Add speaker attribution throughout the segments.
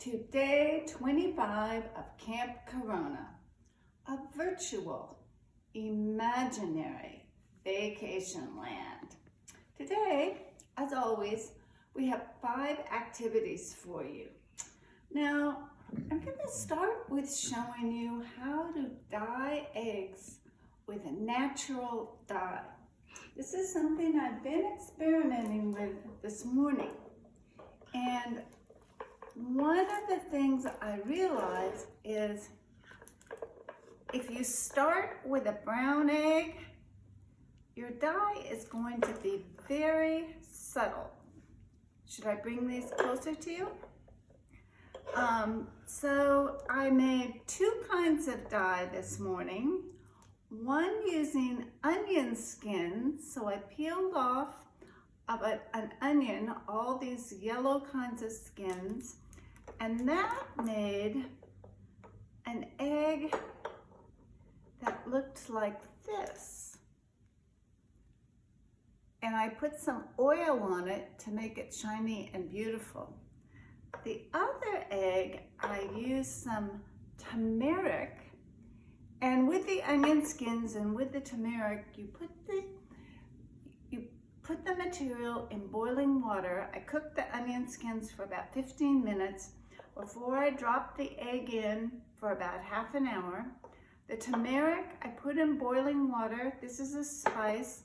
Speaker 1: to day 25 of Camp Corona, a virtual, imaginary vacation land. Today, as always, we have 5 activities for you. Now, I'm going to start with showing you how to dye eggs with a natural dye. This is something I've been experimenting with this morning. And one of the things I realized is if you start with a brown egg, your dye is going to be very subtle. Should I bring these closer to you? So I made 2 kinds of dye this morning. One using onion skins, so I peeled off of an onion, all these yellow kinds of skins, and that made an egg that looked like this. And I put some oil on it to make it shiny and beautiful. The other egg, I used some turmeric, and with the onion skins and with the turmeric, you put the material in boiling water. I cooked the onion skins for about 15 minutes before I dropped the egg in for about half an hour. The turmeric I put in boiling water. This is a spice,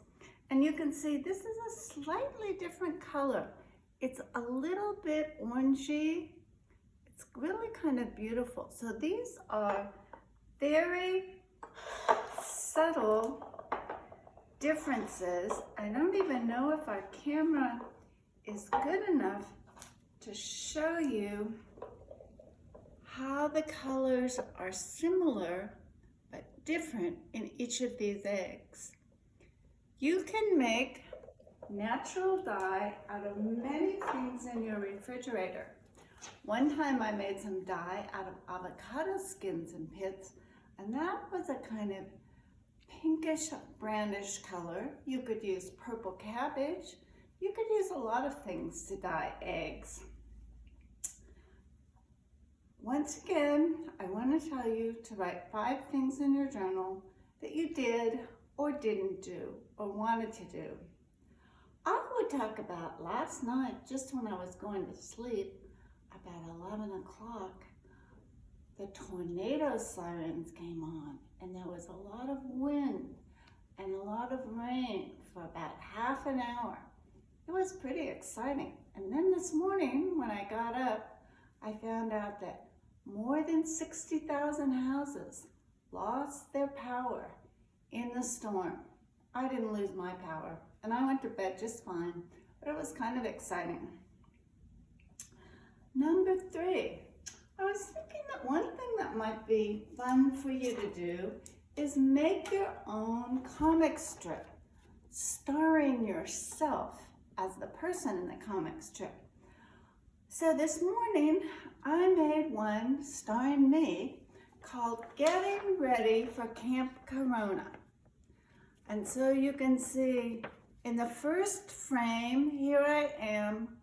Speaker 1: and you can see this is a slightly different color. It's a little bit orangey. It's really kind of beautiful. So these are very subtle differences. I don't even know if our camera is good enough to show you how the colors are similar but different in each of these eggs. You can make natural dye out of many things in your refrigerator. One time I made some dye out of avocado skins and pits, and that was a kind of pinkish brownish color. You could use purple cabbage. You could use a lot of things to dye eggs. Once again, I want to tell you to write 5 things in your journal that you did or didn't do or wanted to do. I would talk about last night, just when I was going to sleep, about 11 o'clock, the tornado sirens came on, and there was a lot of wind and a lot of rain for about half an hour. It was pretty exciting. And then this morning, when I got up, I found out that more than 60,000 houses lost their power in the storm. I didn't lose my power, and I went to bed just fine, but it was kind of exciting. Number 3, I was thinking that one thing that might be fun for you to do is make your own comic strip, starring yourself as the person in the comic strip. So this morning, I made one starring me called Getting Ready for Camp Corona. And so you can see in the first frame, here I am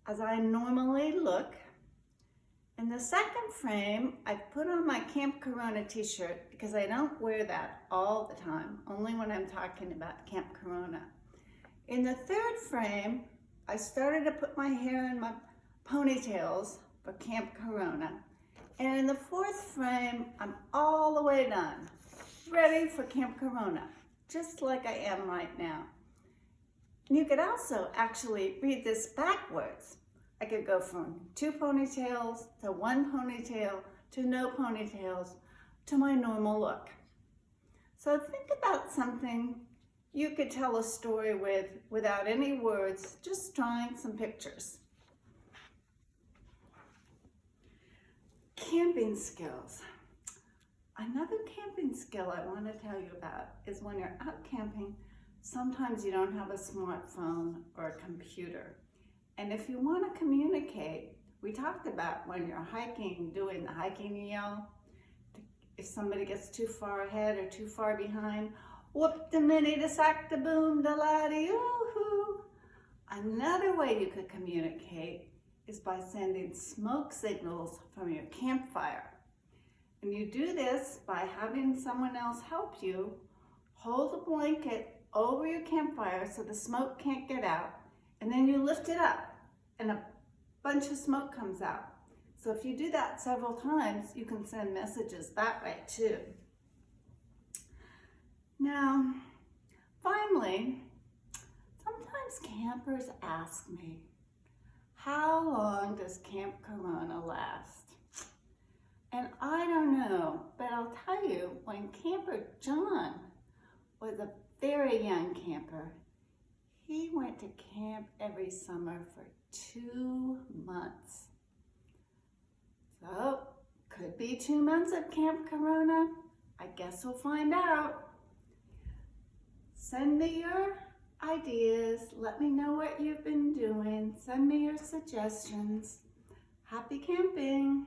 Speaker 1: as I normally look. In the second frame, I put on my Camp Corona t-shirt because I don't wear that all the time, only when I'm talking about Camp Corona. In the third frame, I started to put my hair in my ponytails for Camp Corona. And in the 4th frame, I'm all the way done, ready for Camp Corona, just like I am right now. And you could also actually read this backwards. I could go from 2 ponytails to 1 ponytail to no ponytails to my normal look. So think about something you could tell a story with without any words, just drawing some pictures. Camping skills. Another camping skill I want to tell you about is when you're out camping, sometimes you don't have a smartphone or a computer. And if you want to communicate, we talked about when you're hiking, doing the hiking yell. If somebody gets too far ahead or too far behind, whoop the mini, the sack, the boom, the laddie, ooh-hoo. Another way you could communicate is by sending smoke signals from your campfire. And you do this by having someone else help you hold a blanket over your campfire so the smoke can't get out, and then you lift it up and a bunch of smoke comes out. So if you do that several times, you can send messages that way too. Now, finally, sometimes campers ask me, how long does Camp Corona last? And I don't know, but I'll tell you, when Camper John was a very young camper, he went to camp every summer for 2 months. So, could be 2 months of Camp Corona. I guess we'll find out. Send me your ideas. Let me know what you've been doing. Send me your suggestions. Happy camping.